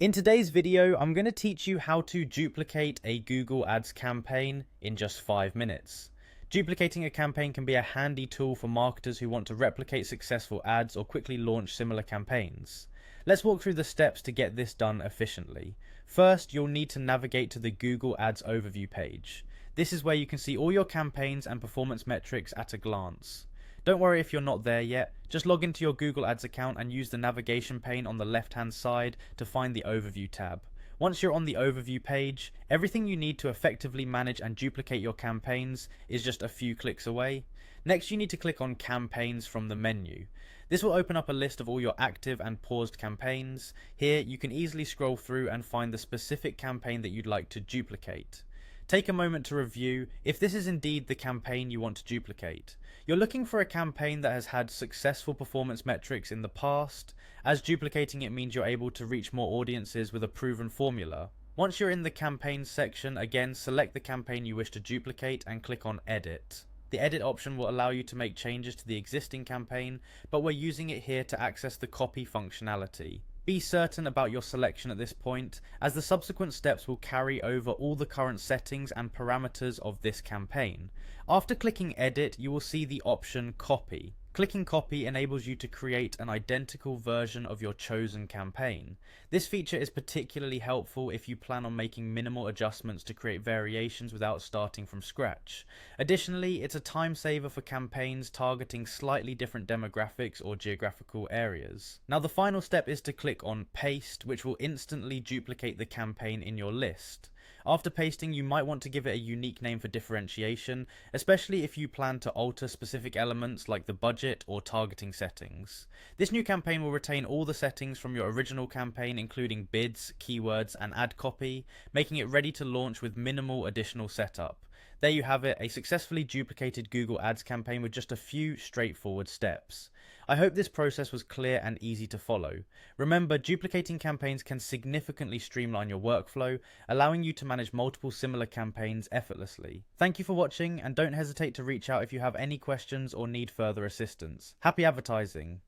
In today's video, I'm going to teach you how to duplicate a Google Ads campaign in just 5 minutes. Duplicating a campaign can be a handy tool for marketers who want to replicate successful ads or quickly launch similar campaigns. Let's walk through the steps to get this done efficiently. First, you'll need to navigate to the Google Ads overview page. This is where you can see all your campaigns and performance metrics at a glance. Don't worry if you're not there yet, just log into your Google Ads account and use the navigation pane on the left hand side to find the overview tab. Once you're on the overview page, everything you need to effectively manage and duplicate your campaigns is just a few clicks away. Next, you need to click on Campaigns from the menu. This will open up a list of all your active and paused campaigns. Here, you can easily scroll through and find the specific campaign that you'd like to duplicate. Take a moment to review if this is indeed the campaign you want to duplicate. You're looking for a campaign that has had successful performance metrics in the past, as duplicating it means you're able to reach more audiences with a proven formula. Once you're in the campaigns section, again select the campaign you wish to duplicate and click on Edit. The edit option will allow you to make changes to the existing campaign, but we're using it here to access the copy functionality. Be certain about your selection at this point, as the subsequent steps will carry over all the current settings and parameters of this campaign. After clicking Edit, you will see the option Copy. Clicking Copy enables you to create an identical version of your chosen campaign. This feature is particularly helpful if you plan on making minimal adjustments to create variations without starting from scratch. Additionally, it's a time saver for campaigns targeting slightly different demographics or geographical areas. Now, the final step is to click on Paste, which will instantly duplicate the campaign in your list. After pasting, you might want to give it a unique name for differentiation, especially if you plan to alter specific elements like the budget or targeting settings. This new campaign will retain all the settings from your original campaign, including bids, keywords, and ad copy, making it ready to launch with minimal additional setup. There you have it, a successfully duplicated Google Ads campaign with just a few straightforward steps. I hope this process was clear and easy to follow. Remember, duplicating campaigns can significantly streamline your workflow, allowing you to manage multiple similar campaigns effortlessly. Thank you for watching, and don't hesitate to reach out if you have any questions or need further assistance. Happy advertising!